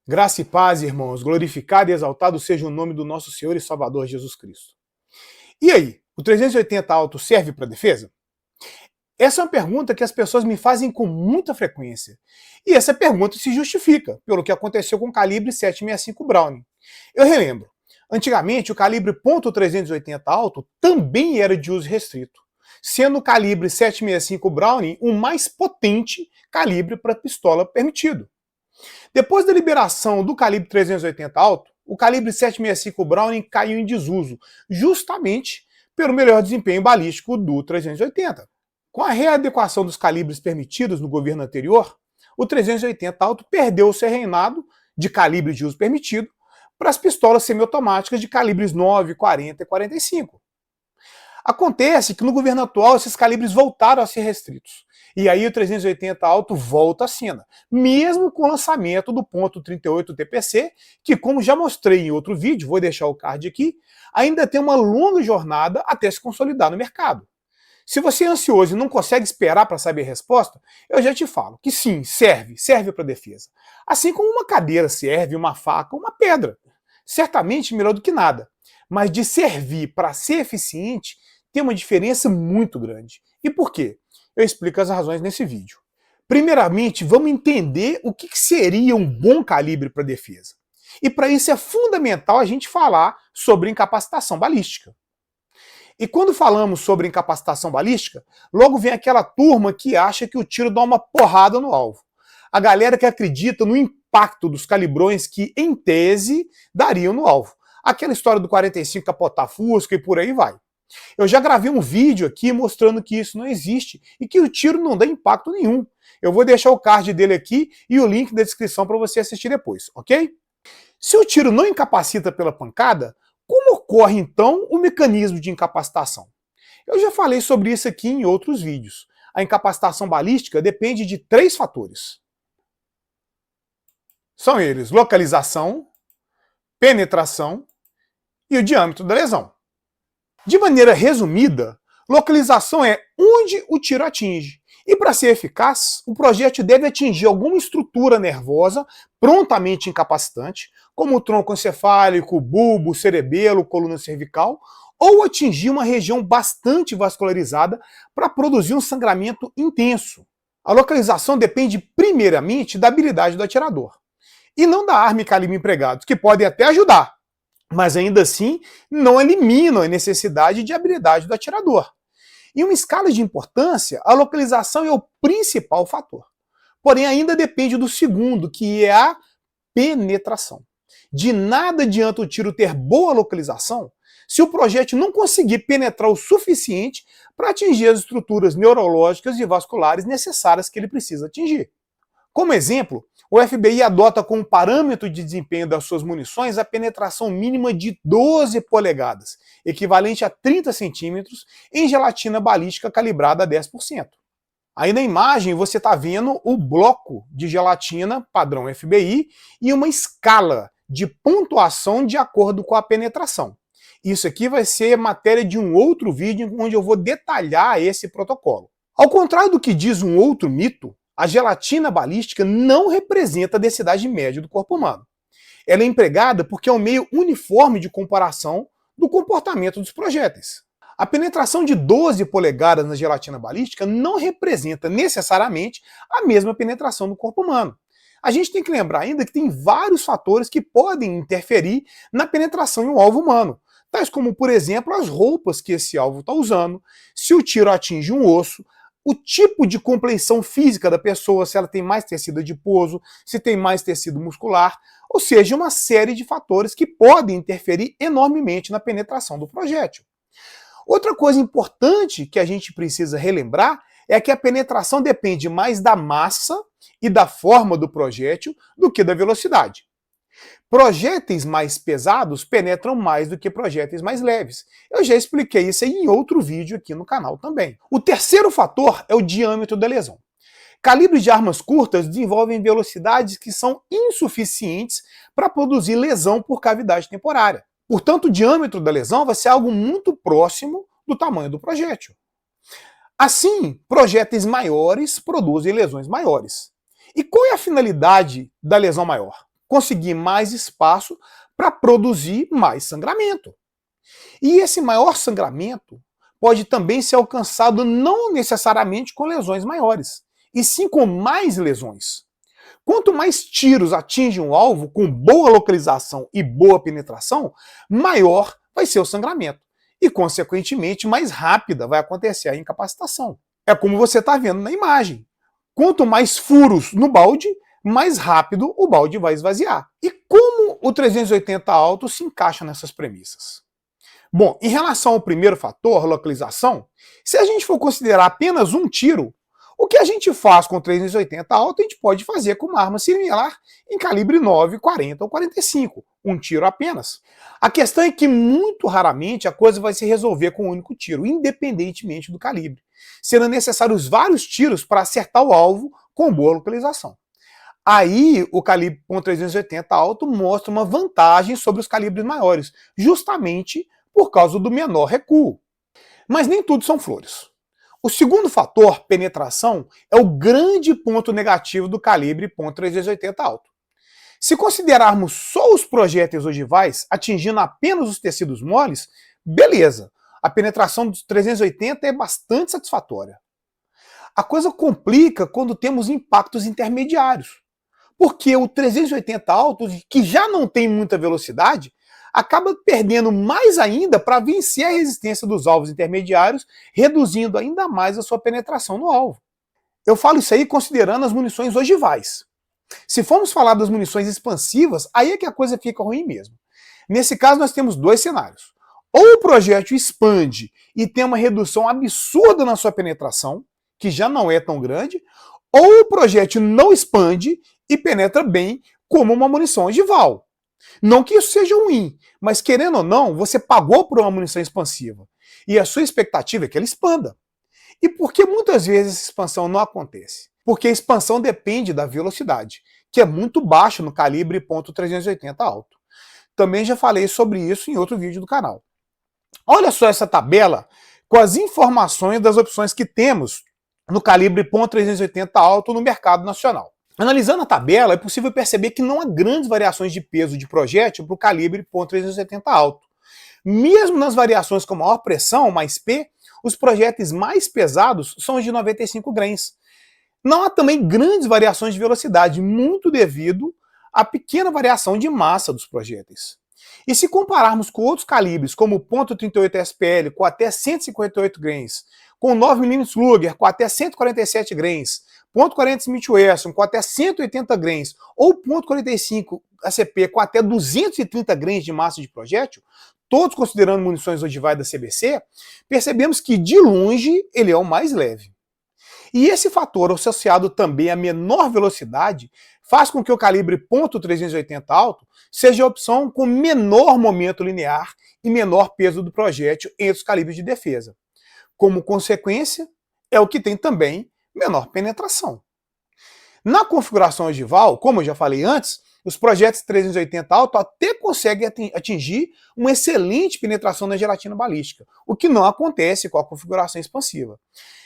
Graça e paz, irmãos, glorificado e exaltado seja o nome do nosso Senhor e Salvador Jesus Cristo. E aí, o 380 Auto serve para defesa? Essa é uma pergunta que as pessoas me fazem com muita frequência. E essa pergunta se justifica pelo que aconteceu com o calibre 765 Browning. Eu relembro, antigamente o calibre .380 Auto também era de uso restrito, sendo o calibre 765 Browning o mais potente calibre para pistola permitido. Depois da liberação do calibre 380 Auto, o calibre 765 Browning caiu em desuso, justamente pelo melhor desempenho balístico do 380. Com a readequação dos calibres permitidos no governo anterior, o 380 Auto perdeu o seu reinado de calibre de uso permitido para as pistolas semiautomáticas de calibres 9, 40 e 45. Acontece que no governo atual esses calibres voltaram a ser restritos. E aí o 380 Auto volta à cena, mesmo com o lançamento do .38 TPC, que, como já mostrei em outro vídeo, vou deixar o card aqui, ainda tem uma longa jornada até se consolidar no mercado. Se você é ansioso e não consegue esperar para saber a resposta, eu já te falo que sim, serve para defesa. Assim como uma cadeira serve, uma faca, uma pedra. Certamente melhor do que nada. Mas de servir para ser eficiente, tem uma diferença muito grande. E por quê? Eu explico as razões nesse vídeo. Primeiramente, vamos entender o que seria um bom calibre para defesa. E para isso é fundamental a gente falar sobre incapacitação balística. E quando falamos sobre incapacitação balística, logo vem aquela turma que acha que o tiro dá uma porrada no alvo. A galera que acredita no impacto dos calibrões que, em tese, dariam no alvo. Aquela história do 45 capotar Fusca e por aí vai. Eu já gravei um vídeo aqui mostrando que isso não existe e que o tiro não dá impacto nenhum. Eu vou deixar o card dele aqui e o link na descrição para você assistir depois, ok? Se o tiro não incapacita pela pancada, como ocorre então o mecanismo de incapacitação? Eu já falei sobre isso aqui em outros vídeos. A incapacitação balística depende de 3 fatores. São eles: localização, penetração e o diâmetro da lesão. De maneira resumida, localização é onde o tiro atinge. E para ser eficaz, o projétil deve atingir alguma estrutura nervosa prontamente incapacitante, como o tronco encefálico, bulbo, cerebelo, coluna cervical, ou atingir uma região bastante vascularizada para produzir um sangramento intenso. A localização depende primeiramente da habilidade do atirador, e não da arma e calibre empregados, que podem até ajudar, mas ainda assim não eliminam a necessidade de habilidade do atirador. Em uma escala de importância, a localização é o principal fator. Porém, ainda depende do segundo, que é a penetração. De nada adianta o tiro ter boa localização se o projétil não conseguir penetrar o suficiente para atingir as estruturas neurológicas e vasculares necessárias que ele precisa atingir. Como exemplo, o FBI adota como parâmetro de desempenho das suas munições a penetração mínima de 12 polegadas, equivalente a 30 centímetros, em gelatina balística calibrada a 10%. Aí na imagem você está vendo o bloco de gelatina padrão FBI e uma escala de pontuação de acordo com a penetração. Isso aqui vai ser matéria de um outro vídeo onde eu vou detalhar esse protocolo. Ao contrário do que diz um outro mito, a gelatina balística não representa a densidade média do corpo humano. Ela é empregada porque é um meio uniforme de comparação do comportamento dos projéteis. A penetração de 12 polegadas na gelatina balística não representa necessariamente a mesma penetração do corpo humano. A gente tem que lembrar ainda que tem vários fatores que podem interferir na penetração em um alvo humano, tais como, por exemplo, as roupas que esse alvo está usando, se o tiro atinge um osso, o tipo de compleição física da pessoa, se ela tem mais tecido adiposo, se tem mais tecido muscular, ou seja, uma série de fatores que podem interferir enormemente na penetração do projétil. Outra coisa importante que a gente precisa relembrar é que a penetração depende mais da massa e da forma do projétil do que da velocidade. Projéteis mais pesados penetram mais do que projéteis mais leves. Eu já expliquei isso em outro vídeo aqui no canal também. O terceiro fator é o diâmetro da lesão. Calibres de armas curtas desenvolvem velocidades que são insuficientes para produzir lesão por cavidade temporária. Portanto, o diâmetro da lesão vai ser algo muito próximo do tamanho do projétil. Assim, projéteis maiores produzem lesões maiores. E qual é a finalidade da lesão maior? conseguir mais espaço para produzir mais sangramento. E esse maior sangramento pode também ser alcançado não necessariamente com lesões maiores, e sim com mais lesões. Quanto mais tiros atingem o alvo com boa localização e boa penetração, maior vai ser o sangramento. E, consequentemente, mais rápida vai acontecer a incapacitação. É como você está vendo na imagem. Quanto mais furos no balde, mais rápido o balde vai esvaziar. E como o 380 alto se encaixa nessas premissas? Bom, em relação ao primeiro fator, localização, se a gente for considerar apenas um tiro, o que a gente faz com o 380 alto, a gente pode fazer com uma arma similar em calibre 9, 40 ou 45, um tiro apenas. A questão é que muito raramente a coisa vai se resolver com um único tiro, independentemente do calibre, sendo necessários vários tiros para acertar o alvo com boa localização. Aí o calibre .380 alto mostra uma vantagem sobre os calibres maiores, justamente por causa do menor recuo. Mas nem tudo são flores. O segundo fator, penetração, é o grande ponto negativo do calibre .380 alto. Se considerarmos só os projéteis ogivais atingindo apenas os tecidos moles, beleza, a penetração dos 380 é bastante satisfatória. A coisa complica quando temos impactos intermediários, porque o 380 alto, que já não tem muita velocidade, acaba perdendo mais ainda para vencer a resistência dos alvos intermediários, reduzindo ainda mais a sua penetração no alvo. Eu falo isso aí considerando as munições ogivais. Se formos falar das munições expansivas, aí é que a coisa fica ruim mesmo. Nesse caso, nós temos dois cenários. Ou o projétil expande e tem uma redução absurda na sua penetração, que já não é tão grande, ou o projétil não expande e penetra bem como uma munição ogival. Não que isso seja ruim, mas querendo ou não, você pagou por uma munição expansiva. E a sua expectativa é que ela expanda. E por que muitas vezes essa expansão não acontece? Porque a expansão depende da velocidade, que é muito baixa no calibre .380 alto. Também já falei sobre isso em outro vídeo do canal. Olha só essa tabela com as informações das opções que temos no calibre .380 alto no mercado nacional. Analisando a tabela, é possível perceber que não há grandes variações de peso de projétil para o calibre .370 alto. Mesmo nas variações com maior pressão, mais P, os projéteis mais pesados são os de 95 grains. Não há também grandes variações de velocidade, muito devido à pequena variação de massa dos projéteis. E se compararmos com outros calibres, como o .38 SPL com até 158 grains, com o 9mm Luger com até 147 grains, .40 Smith Wesson com até 180 grains ou .45 ACP com até 230 grains de massa de projétil, todos considerando munições ogivais da CBC, percebemos que de longe ele é o mais leve. E esse fator, associado também à menor velocidade, faz com que o calibre .380 alto seja a opção com menor momento linear e menor peso do projétil entre os calibres de defesa. Como consequência, é o que tem também menor penetração. Na configuração ogival, como eu já falei antes, os projéteis 380 alto até conseguem atingir uma excelente penetração na gelatina balística, o que não acontece com a configuração expansiva.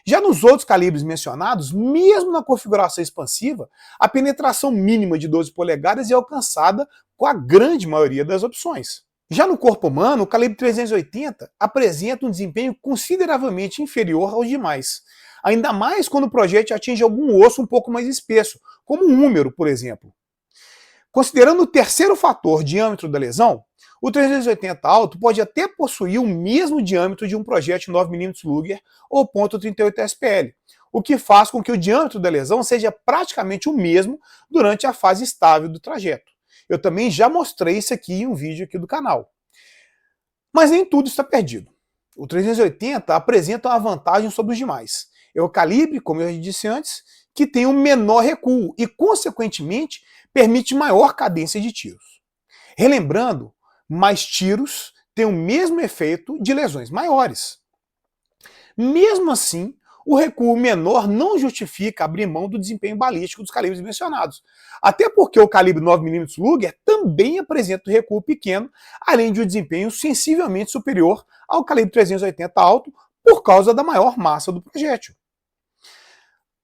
Já nos outros calibres mencionados, mesmo na configuração expansiva, a penetração mínima de 12 polegadas é alcançada com a grande maioria das opções. Já no corpo humano, o calibre 380 apresenta um desempenho consideravelmente inferior aos demais, ainda mais quando o projétil atinge algum osso um pouco mais espesso, como um húmero, por exemplo. Considerando o terceiro fator, diâmetro da lesão, o 380 alto pode até possuir o mesmo diâmetro de um projétil 9mm Luger ou .38 SPL, o que faz com que o diâmetro da lesão seja praticamente o mesmo durante a fase estável do trajeto. Eu também já mostrei isso aqui em um vídeo aqui do canal. Mas nem tudo está perdido. O 380 apresenta uma vantagem sobre os demais. É o calibre, como eu já disse antes, que tem um menor recuo e, consequentemente, permite maior cadência de tiros. Relembrando, mais tiros têm o mesmo efeito de lesões maiores. Mesmo assim, o recuo menor não justifica abrir mão do desempenho balístico dos calibres mencionados. Até porque o calibre 9mm Luger também apresenta um recuo pequeno, além de um desempenho sensivelmente superior ao calibre 380 alto por causa da maior massa do projétil.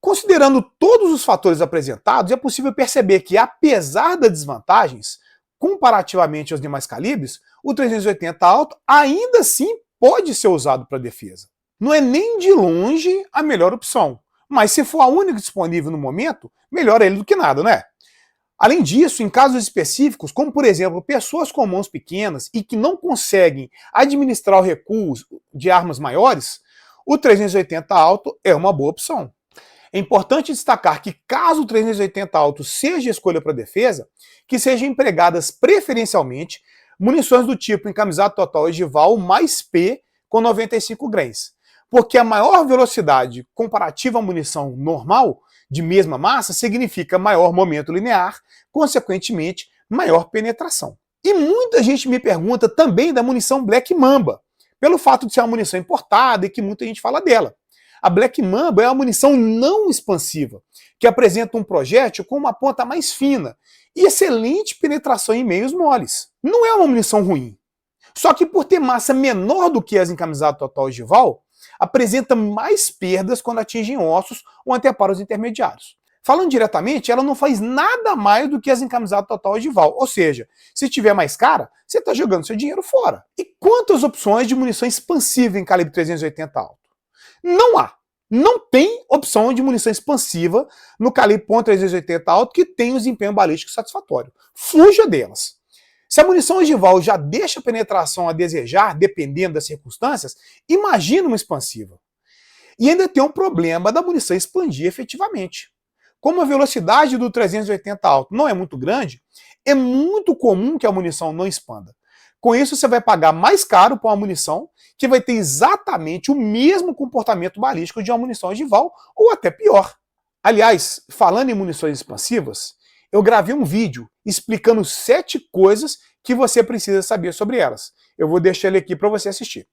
Considerando todos os fatores apresentados, é possível perceber que, apesar das desvantagens, comparativamente aos demais calibres, o 380 Auto ainda assim pode ser usado para defesa. Não é nem de longe a melhor opção, mas se for a única disponível no momento, melhor ele do que nada, né? Além disso, em casos específicos, como por exemplo, pessoas com mãos pequenas e que não conseguem administrar o recuo de armas maiores, o 380 Auto é uma boa opção. É importante destacar que, caso o 380 Auto seja a escolha para defesa, que sejam empregadas preferencialmente munições do tipo encamisado total ogival mais P com 95 grains, porque a maior velocidade comparativa à munição normal, de mesma massa, significa maior momento linear, consequentemente, maior penetração. E muita gente me pergunta também da munição Black Mamba, pelo fato de ser uma munição importada e que muita gente fala dela. A Black Mamba é uma munição não expansiva, que apresenta um projétil com uma ponta mais fina e excelente penetração em meios moles. Não é uma munição ruim. Só que por ter massa menor do que as encamisado total ogival, apresenta mais perdas quando atingem ossos ou anteparos intermediários. Falando diretamente, ela não faz nada mais do que as encamisado total ogival. Ou seja, se tiver mais cara, você está jogando seu dinheiro fora. E quantas opções de munição expansiva em calibre 380 alto? Não há. Não tem opção de munição expansiva no calibre .380 alto que tenha um desempenho balístico satisfatório. Fuja delas. Se a munição ogival já deixa a penetração a desejar, dependendo das circunstâncias, imagina uma expansiva. E ainda tem um problema da munição expandir efetivamente. Como a velocidade do 380 alto não é muito grande, é muito comum que a munição não expanda. Com isso, você vai pagar mais caro por uma munição que vai ter exatamente o mesmo comportamento balístico de uma munição ogival, ou até pior. Aliás, falando em munições expansivas, eu gravei um vídeo explicando 7 coisas que você precisa saber sobre elas. Eu vou deixar ele aqui para você assistir.